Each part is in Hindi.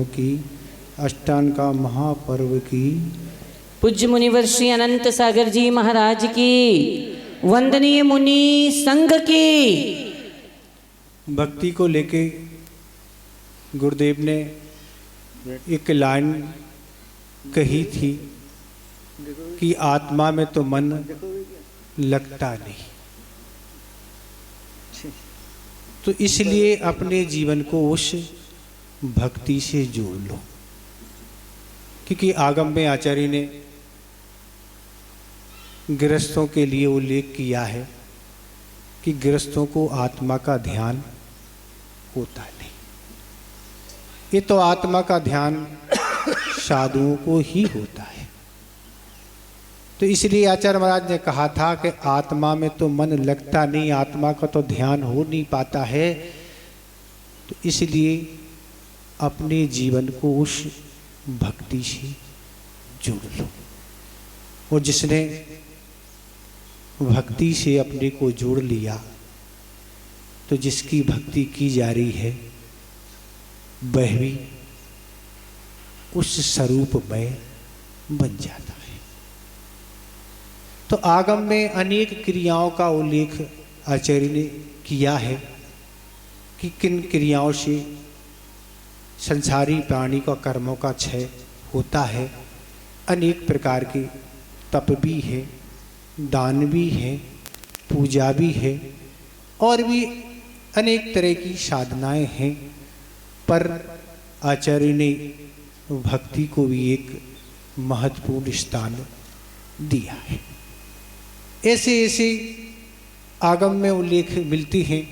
दिनों की अष्टान का महापर्व की पूज्य मुनिवर श्री अनंत सागर जी महाराज की वंदनीय मुनि संघ की भक्ति को लेके गुरुदेव ने एक लाइन कही थी कि आत्मा में तो मन लगता नहीं, तो इसलिए अपने जीवन को उस भक्ति से जोड़ लो। क्योंकि आगम में आचार्य ने गृहस्थों के लिए उल्लेख किया है कि गृहस्थों को आत्मा का ध्यान होता नहीं। ये तो आत्मा का ध्यान साधुओं को ही होता है। तो इसलिए आचार्य महाराज ने कहा था कि आत्मा में तो मन लगता नहीं, आत्मा का तो ध्यान हो नहीं पाता है, तो इसलिए अपने जीवन को उस भक्ति से जोड़ लो। और जिसने भक्ति से अपने को जोड़ लिया, तो जिसकी भक्ति की जा रही है वह भी उस स्वरूप में बन जाता है। तो आगम में अनेक क्रियाओं का उल्लेख आचार्य ने किया है कि किन क्रियाओं से संसारी प्राणी का कर्मों का क्षय होता है। अनेक प्रकार के तप भी है, दान भी है, पूजा भी है और भी अनेक तरह की साधनाएं हैं। पर आचार्य ने भक्ति को भी एक महत्वपूर्ण स्थान दिया है। ऐसे ऐसे आगम में उल्लेख मिलती हैं।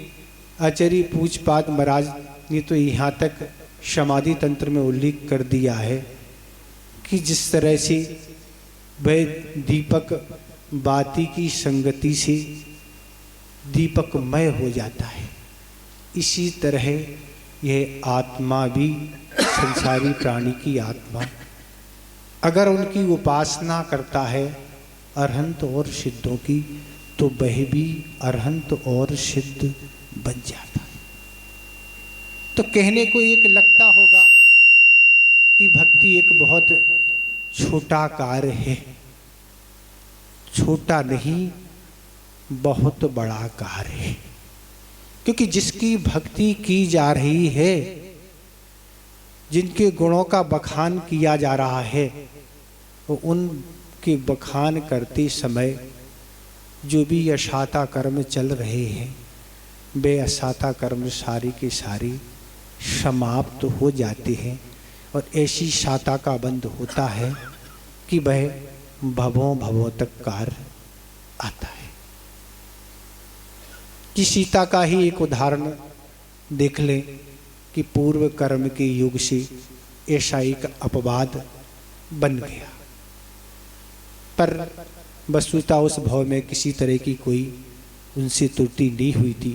आचार्य पूज्यपाद महाराज ने तो यहाँ तक समाधि तंत्र में उल्लेख कर दिया है कि जिस तरह से वह दीपक बाती की संगति से दीपकमय हो जाता है, इसी तरह यह आत्मा भी संसारी प्राणी की आत्मा अगर उनकी उपासना करता है अरहंत और सिद्धों की, तो वह भी अरहंत और सिद्ध बन जाता है। तो कहने को एक लगता होगा कि भक्ति एक बहुत छोटा कार्य है। छोटा नहीं, बहुत बड़ा कार्य है। क्योंकि जिसकी भक्ति की जा रही है, जिनके गुणों का बखान किया जा रहा है, वो उनके बखान करते समय जो भी अशाता कर्म चल रहे हैं, वे अशाता कर्म सारे के सारे समाप्त हो जाते हैं और ऐसी शाता का बंध होता है कि वह भवों भवों तक कार्य आता है। कि सीता का ही एक उदाहरण देख लें कि पूर्व कर्म के युग से ऐसा एक अपवाद बन गया, पर वस्तुतः उस भाव में किसी तरह की कोई उनसे त्रुटि नहीं हुई थी।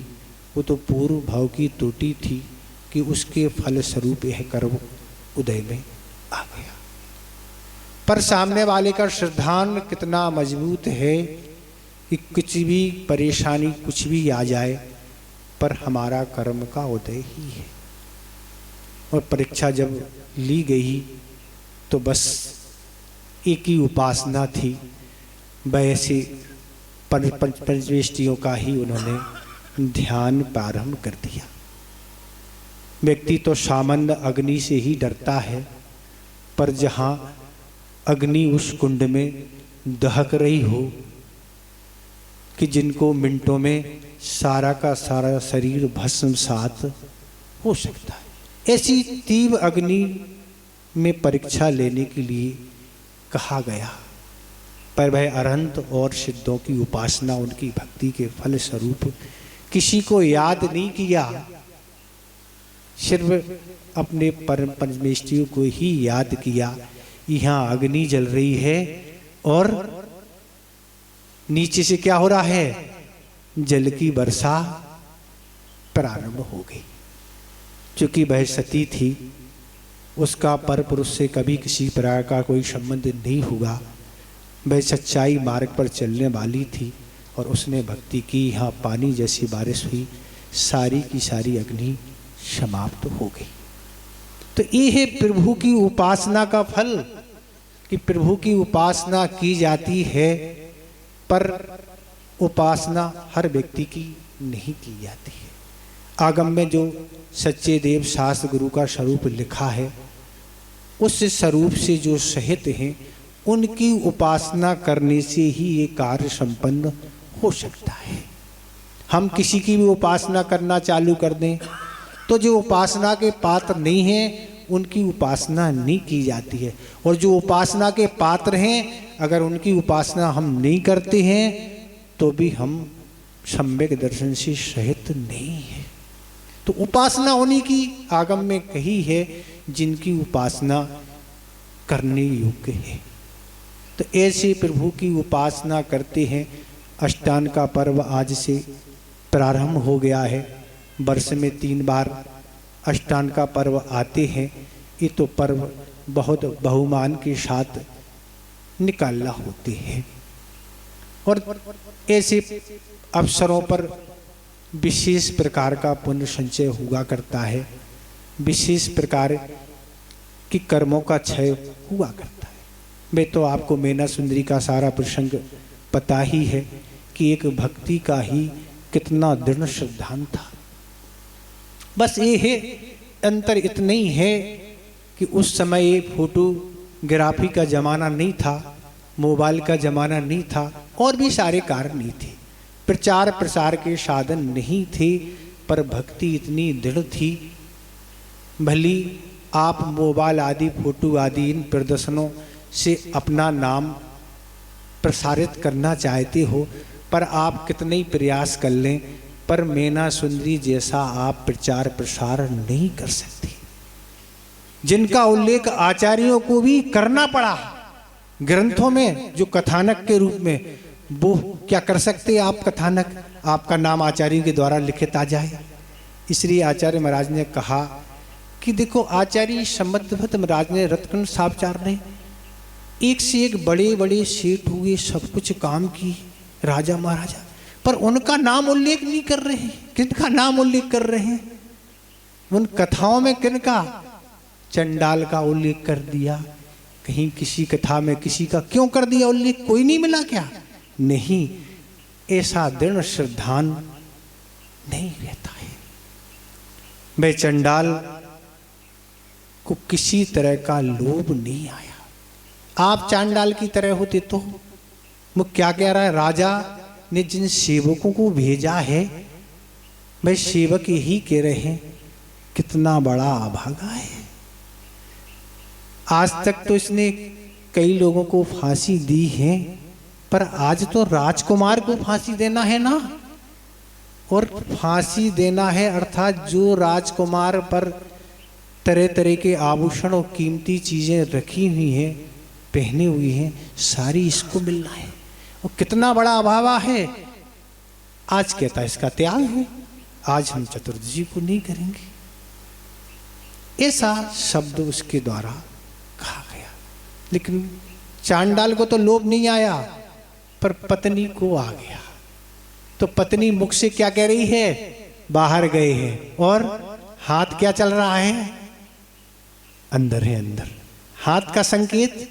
वो तो पूर्व भाव की त्रुटि थी कि उसके फल स्वरूप यह कर्म उदय में आ गया। पर सामने वाले का श्रद्धान कितना मजबूत है कि कुछ भी परेशानी कुछ भी आ जाए, पर हमारा कर्म का उदय ही है। और परीक्षा जब ली गई तो बस एक ही उपासना थी, वैसे पंचवेष्टियों का ही उन्होंने ध्यान प्रारंभ कर दिया। व्यक्ति तो सामान्य अग्नि से ही डरता है, पर जहाँ अग्नि उस कुंड में दहक रही हो कि जिनको मिनटों में सारा का सारा शरीर भस्मसात हो सकता है, ऐसी तीव्र अग्नि में परीक्षा लेने के लिए कहा गया। पर वह अरहंत और सिद्धों की उपासना, उनकी भक्ति के फल स्वरूप किसी को याद नहीं किया, सिर्फ अपने परम परमेष्टियों को ही याद किया। यहाँ अग्नि जल रही है और नीचे से क्या हो रहा है, जल की वर्षा प्रारंभ हो गई। चूंकि वह सती थी, उसका पर पुरुष से कभी किसी प्रकार का कोई संबंध नहीं हुआ, वह सच्चाई मार्ग पर चलने वाली थी और उसने भक्ति की। यहाँ पानी जैसी बारिश हुई, सारी की सारी अग्नि समाप्त हो गई। तो ये है प्रभु की उपासना का फल, कि प्रभु की उपासना की जाती है, पर उपासना हर व्यक्ति की नहीं की जाती है। आगम में जो सच्चे देव शास्त्र गुरु का स्वरूप लिखा है, उस स्वरूप से जो सहित हैं, उनकी उपासना करने से ही ये कार्य संपन्न हो सकता है। हम किसी की भी उपासना करना चालू कर दें तो जो उपासना के पात्र नहीं हैं उनकी उपासना नहीं की जाती है, और जो उपासना के पात्र हैं अगर उनकी उपासना हम नहीं करते हैं तो भी हम सम्यक दर्शन से सहित नहीं है। तो उपासना उन्हीं की आगम में कही है जिनकी उपासना करने योग्य है। तो ऐसे प्रभु की उपासना करते हैं। अष्टांग का पर्व आज से प्रारंभ हो गया है। वर्ष में 3 बार अष्टांग का पर्व आते हैं। ये तो पर्व बहुत बहुमान के साथ निकालना होते हैं, और ऐसे अवसरों पर विशेष प्रकार का पुण्य संचय हुआ करता है, विशेष प्रकार की कर्मों का क्षय हुआ करता है। मैं तो आपको मैना सुंदरी का सारा प्रसंग पता ही है कि एक भक्ति का ही कितना दृढ़ सिद्धांत था। बस ये है, अंतर इतना ही है कि उस समय ये फोटोग्राफी का ज़माना नहीं था, मोबाइल का ज़माना नहीं था, और भी सारे कारण नहीं थे, प्रचार प्रसार के साधन नहीं थे, पर भक्ति इतनी दृढ़ थी। भली आप मोबाइल आदि फोटो आदि इन प्रदर्शनों से अपना नाम प्रसारित करना चाहते हो, पर आप कितने ही प्रयास कर लें, पर मैना सुंदरी जैसा आप प्रचार प्रसार नहीं कर सकते, जिनका उल्लेख आचार्यों को भी करना पड़ा ग्रंथों में जो कथानक के रूप में। वो क्या कर सकते आप कथानक, आपका नाम आचार्य के द्वारा लिखित आ जाए। इसलिए आचार्य महाराज ने कहा कि देखो, आचार्य संबद्धभट्ट महाराज ने, रत्न साहबचार ने, एक से एक बड़े बड़े सेठ हुए, सब कुछ काम की, राजा महाराजा, पर उनका नाम उल्लेख नहीं कर रहे हैं। किनका नाम उल्लेख कर रहे हैं उन कथाओं में? किनका? चंडाल का उल्लेख कर दिया, कहीं किसी कथा में किसी का क्यों कर दिया उल्लेख? कोई नहीं मिला क्या? नहीं, ऐसा दृढ़ श्रद्धान नहीं रहता है। मैं चंडाल को किसी तरह का लोभ नहीं आया। आप चांडाल की तरह होते तो वो क्या कह रहा है? राजा ने जिन सेवकों को भेजा है, भाई सेवक यही कह रहे हैं, कितना बड़ा अभागा है। आज तक तो इसने कई लोगों को फांसी दी है, पर आज तो राजकुमार को फांसी देना है ना, और फांसी देना है अर्थात जो राजकुमार पर तरह तरह के आभूषण और कीमती चीजें रखी हुई हैं, पहनी हुई हैं, सारी इसको मिलना है। और कितना बड़ा अभावा है। आज कहता है इसका त्याग है, आज हम चतुर्दशी को नहीं करेंगे, ऐसा शब्द उसके द्वारा कहा गया। लेकिन चांडाल को तो लोभ नहीं आया, पर पत्नी को आ गया। तो पत्नी मुख से क्या कह रही है? बाहर गए हैं, और हाथ क्या चल रहा है? अंदर है अंदर। हाथ का संकेत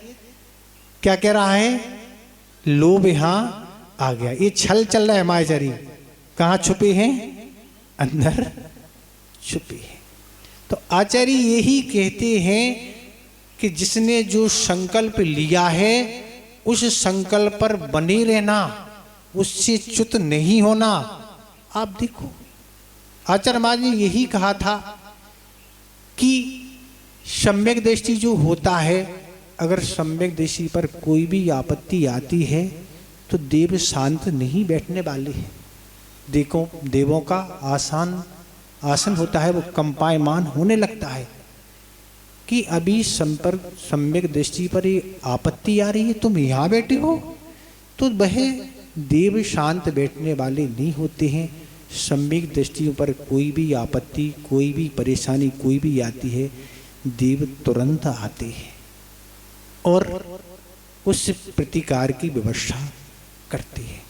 क्या कह रहा है? लोभ यहां आ गया। ये छल चल रहा है मायाचारी। कहाँ छुपे हैं? अंदर छुपे हैं। तो आचार्य यही कहते हैं कि जिसने जो संकल्प लिया है उस संकल्प पर बने रहना, उससे च्युत नहीं होना। आप देखो, आचार्य महाराज ने यही कहा था कि सम्यक दृष्टि जो होता है, अगर सम्यक दृष्टि पर कोई भी आपत्ति आती है तो देव शांत नहीं बैठने वाले हैं। देखो, देवों का आसन होता है, वो कंपायमान होने लगता है कि अभी संपर्क सम्यक दृष्टि पर ये आपत्ति आ रही है, तुम यहाँ बैठे हो, तो वह देव शांत बैठने वाले नहीं होते हैं। सम्यक दृष्टियों पर कोई भी आपत्ति, कोई भी परेशानी, कोई भी आती है, देव तुरंत आते हैं और उस प्रतिकार की व्यवस्था करते हैं।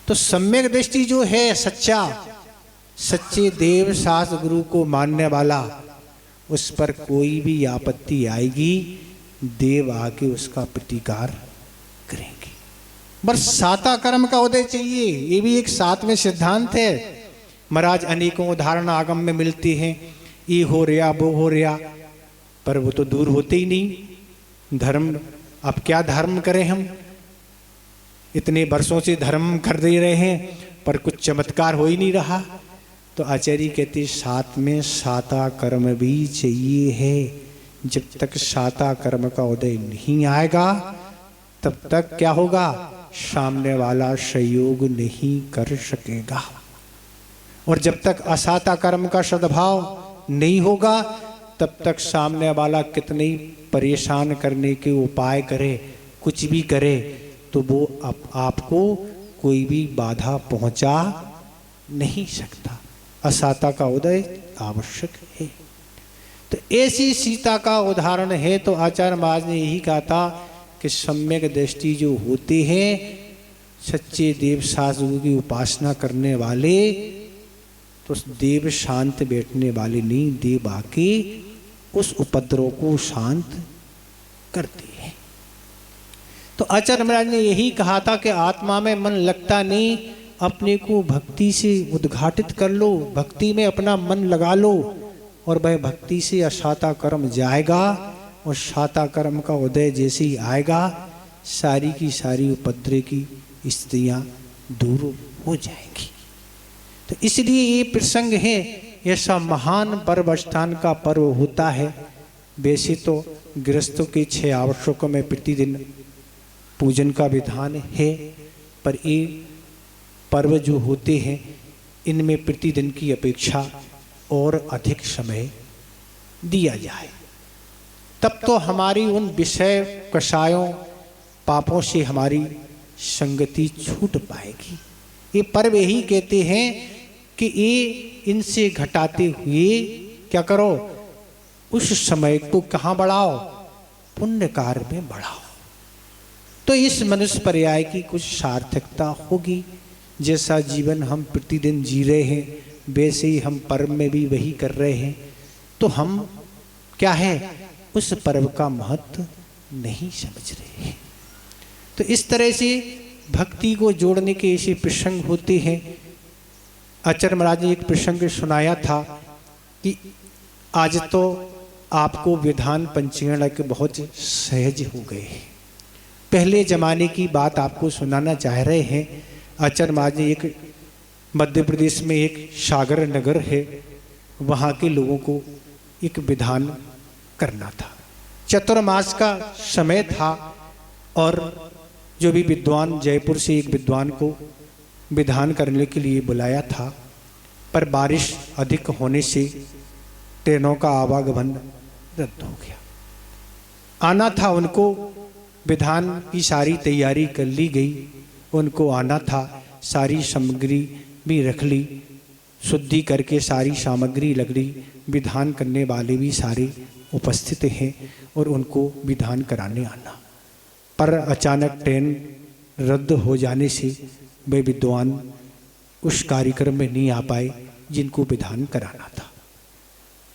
तो सम्यक दृष्टि जो है, सच्चे देव शास्त्र गुरु को मानने वाला, उस पर कोई भी आपत्ति आएगी, देव आके उसका प्रतिकार करेंगे। बस साता कर्म का उदय चाहिए, ये भी एक सातवें सिद्धांत है। महाराज अनेकों उदाहरण आगम में मिलते हैं, ये हो रहा वो हो रहा, पर वो तो दूर होते ही नहीं। धर्म, अब क्या धर्म करें हम, इतने वर्षों से धर्म कर दे रहे हैं पर कुछ चमत्कार हो ही नहीं रहा। तो आचार्य कहते साथ में साता कर्म भी चाहिए है। जब तक साता कर्म का उदय नहीं आएगा तब तक क्या होगा, सामने वाला सहयोग नहीं कर सकेगा। और जब तक असाता कर्म का सद्भाव नहीं होगा तब तक सामने वाला कितने ही परेशान करने के उपाय करे, कुछ भी करे, तो वो आपको कोई भी बाधा पहुंचा नहीं सकता। असाता का उदय आवश्यक है। तो ऐसी सीता का उदाहरण है। तो आचार्य महाराज ने यही कहा था कि सम्यक दृष्टि जो होते हैं, सच्चे देव साधु की उपासना करने वाले, तो देव शांत बैठने वाले नहीं, देव आके उस उपद्रव को शांत करते हैं। तो आचार्य महाराज ने यही कहा था कि आत्मा में मन लगता नहीं, अपने को भक्ति से उद्घाटित कर लो, भक्ति में अपना मन लगा लो, और वह भक्ति से असाता कर्म जाएगा। और साता कर्म का उदय जैसे ही आएगा, सारी की सारी उपद्रव की स्थितियाँ दूर हो जाएंगी। तो इसलिए ये प्रसंग है, ऐसा महान पर्व स्थान का पर्व होता है। वैसे तो गृहस्थों के 6 आवश्यकों में प्रतिदिन पूजन का विधान है, पर ये पर्व जो होते हैं इनमें प्रतिदिन की अपेक्षा और अधिक समय दिया जाए, तब तो हमारी उन विषय कषायों पापों से हमारी संगति छूट पाएगी। ये पर्व यही कहते हैं कि ये इनसे घटाते हुए क्या करो, उस समय को कहाँ बढ़ाओ, पुण्य कार्य में बढ़ाओ। तो इस मनुष्य पर्याय की कुछ सार्थकता होगी। जैसा जीवन हम प्रतिदिन जी रहे हैं वैसे ही हम पर्व में भी वही कर रहे हैं, तो हम क्या है, उस पर्व का महत्व नहीं समझ रहे हैं। तो इस तरह से भक्ति को जोड़ने के ऐसे प्रसंग होते हैं। आचार्य महाराज ने एक प्रसंग सुनाया था कि आज तो आपको विधान पंचीर्ण के बहुत सहज हो गए हैं। पहले जमाने की बात आपको सुनाना चाह रहे हैं। आचार्य महाराज ने एक मध्य प्रदेश में एक सागर नगर है, वहाँ के लोगों को एक विधान करना था। चतुर्मास का समय था और जो भी विद्वान, जयपुर से एक विद्वान को विधान करने के लिए बुलाया था, पर बारिश अधिक होने से ट्रेनों का आवागमन रद्द हो गया। आना था उनको, विधान की सारी तैयारी कर ली गई, उनको आना था, सारी सामग्री भी रख ली, शुद्धि करके सारी सामग्री लग ली, विधान करने वाले भी सारे उपस्थित हैं और उनको विधान कराने आना। पर अचानक ट्रेन रद्द हो जाने से वे विद्वान उस कार्यक्रम में नहीं आ पाए जिनको विधान कराना था।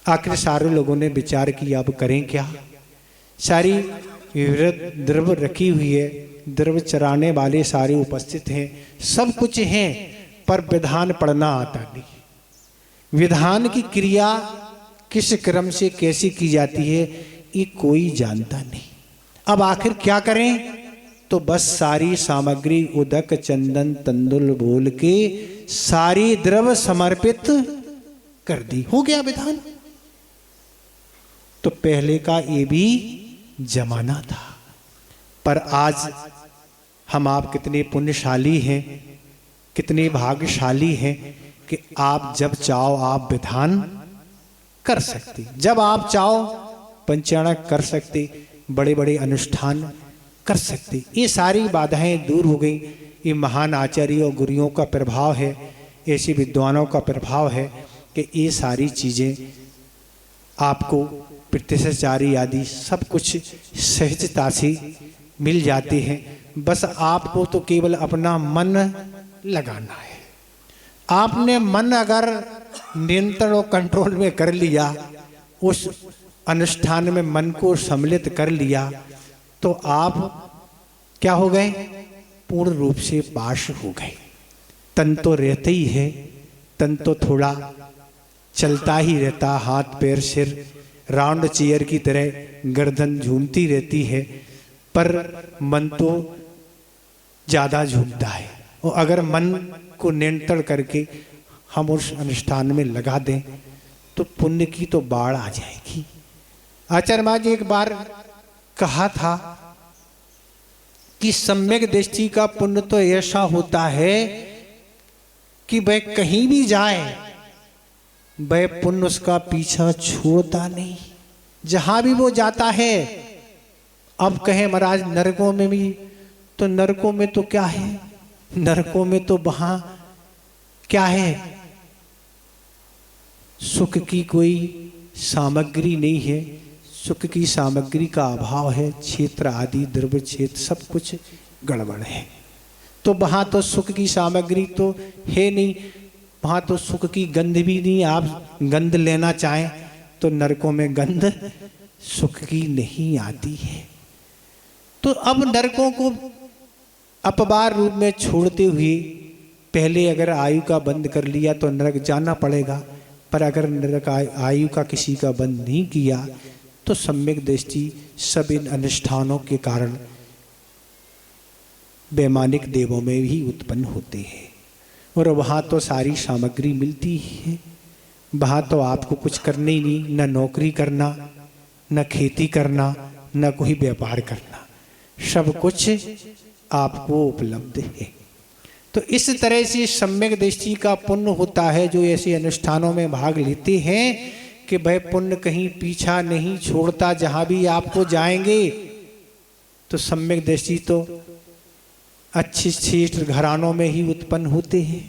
आखिर सारे लोगों ने विचार किया अब करें क्या। सारी द्रव्य रखी हुई है, द्रव्य चराने वाले सारे उपस्थित हैं, सब कुछ हैं, पर विधान पढ़ना आता नहीं। विधान की क्रिया किस क्रम से कैसी की जाती है ये कोई जानता नहीं। अब आखिर क्या करें, तो बस सारी सामग्री उदक चंदन तंदुल बोल के सारी द्रव्य समर्पित कर दी, हो गया विधान। तो पहले का ये भी जमाना था, पर आज हम आप कितने पुण्यशाली हैं, कितने भाग्यशाली हैं कि आप जब चाहो आप विधान कर सकते, जब आप चाहो पंचाणक कर सकते, बड़े बड़े अनुष्ठान कर सकते। ये सारी बाधाएं दूर हो गई। ये महान आचार्यों गुरुओं का प्रभाव है, ऐसे विद्वानों का प्रभाव है कि ये सारी चीज़ें आपको प्रत्यक्षाचारी आदि सब कुछ सहजता से मिल जाते हैं। बस आपको तो केवल अपना मन लगाना है। आपने मन अगर नियंत्रण और कंट्रोल में कर लिया उस अनुष्ठान में मन को सम्मिलित कर लिया तो आप क्या हो गए, पूर्ण रूप से पाश हो गए। तन तो रहते ही है, तन तो थोड़ा चलता ही रहता, हाथ पैर सिर राउंड चेयर की तरह गर्दन झूमती रहती है, पर मन तो ज्यादा झूमता है। और अगर मन को नियंत्रण करके हम उस अनुष्ठान में लगा दें तो पुण्य की तो बाढ़ आ जाएगी। आचार्य महाराज जी एक बार कहा था कि सम्यक दृष्टि का पुण्य तो ऐसा होता है कि वह कहीं भी जाए वह पुण्य उसका पीछा छोड़ता नहीं, जहां भी वो जाता है। अब कहे महाराज नरकों में भी, तो नरकों में तो क्या है, नरकों में तो वहां क्या है, सुख की कोई सामग्री नहीं है, सुख की सामग्री का अभाव है, क्षेत्र आदि द्रव्य क्षेत्र सब कुछ गड़बड़ है। तो वहां तो सुख की सामग्री तो है नहीं, वहां तो सुख की गंध भी नहीं। आप गंध लेना चाहें तो नरकों में गंध सुख की नहीं आती है। तो अब नरकों को अपवार रूप में छोड़ते हुए पहले अगर आयु का बंद कर लिया तो नरक जाना पड़ेगा, पर अगर नरक आयु का किसी का बंद नहीं किया तो सम्यक दृष्टि सब इन अनुष्ठानों के कारण वैमानिक देवों में भी उत्पन्न होते हैं। और वहाँ तो सारी सामग्री मिलती ही है, वहाँ तो आपको कुछ करना ही नहीं, न नौकरी करना, न खेती करना, न कोई व्यापार करना, सब कुछ आपको उपलब्ध है। तो इस तरह से सम्यक दृष्टि का पुण्य होता है जो ऐसे अनुष्ठानों में भाग लेते हैं कि वह पुण्य कहीं पीछा नहीं छोड़ता, जहां भी आपको जाएंगे। तो सम्यक दृष्टि तो अच्छे श्रेष्ठ घरानों में ही उत्पन्न होते हैं,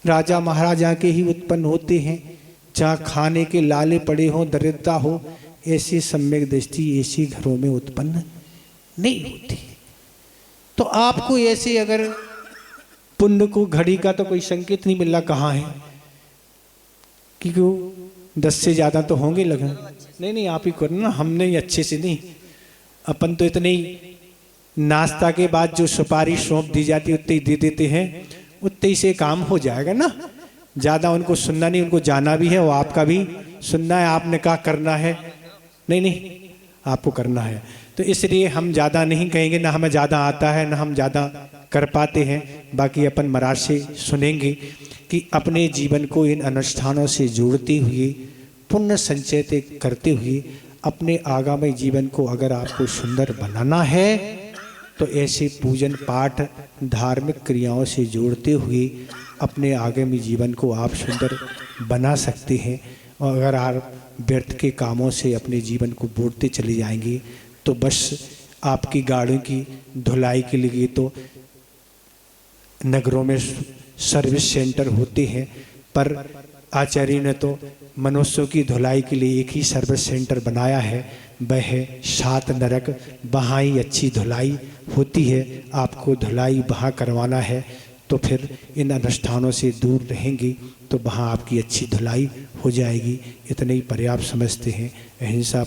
राजा महाराजा के ही उत्पन्न होते हैं, जहाँ खाने के लाले पड़े हों, दरिद्रता हो, ऐसी सम्यक दृष्टि ऐसे घरों में उत्पन्न नहीं होती। तो आपको ऐसे अगर पुण्य को घड़ी का तो कोई संकेत नहीं मिल रहा कहाँ है, क्योंकि 10 से ज़्यादा तो होंगे लगन। नहीं आप ही करो ना, हमने ही अच्छे से नहीं, अपन तो इतने ही नाश्ता के बाद जो सुपारी सौंप दी जाती है उतने ही दे देते हैं, उतने ही से काम हो जाएगा ना। ज़्यादा उनको सुनना नहीं, उनको जाना भी है और आपका भी सुनना है। आपने कहा करना है, नहीं आपको करना है, तो इसलिए हम ज़्यादा नहीं कहेंगे, ना हमें ज़्यादा आता है ना हम ज़्यादा कर पाते हैं। बाकी अपन महाराज से सुनेंगे कि अपने जीवन को इन अनुष्ठानों से जोड़ते हुए पुण्य संचय करते हुए अपने आगामी जीवन को अगर आपको सुंदर बनाना है तो ऐसे पूजन पाठ धार्मिक क्रियाओं से जोड़ते हुए अपने आगामी जीवन को आप सुंदर बना सकते हैं। और अगर आप व्यर्थ के कामों से अपने जीवन को बोड़ते चले जाएंगे तो बस आपकी गाड़ियों की धुलाई के लिए तो नगरों में सर्विस सेंटर होते हैं, पर आचार्य ने तो मनुष्यों की धुलाई के लिए एक ही सर्विस सेंटर बनाया है, वह है 7 नरक। वहाँ ही अच्छी धुलाई होती है। आपको धुलाई वहाँ करवाना है तो फिर इन अनुष्ठानों से दूर रहेंगे तो वहाँ आपकी अच्छी धुलाई हो जाएगी। इतने ही पर्याप्त समझते हैं। अहिंसा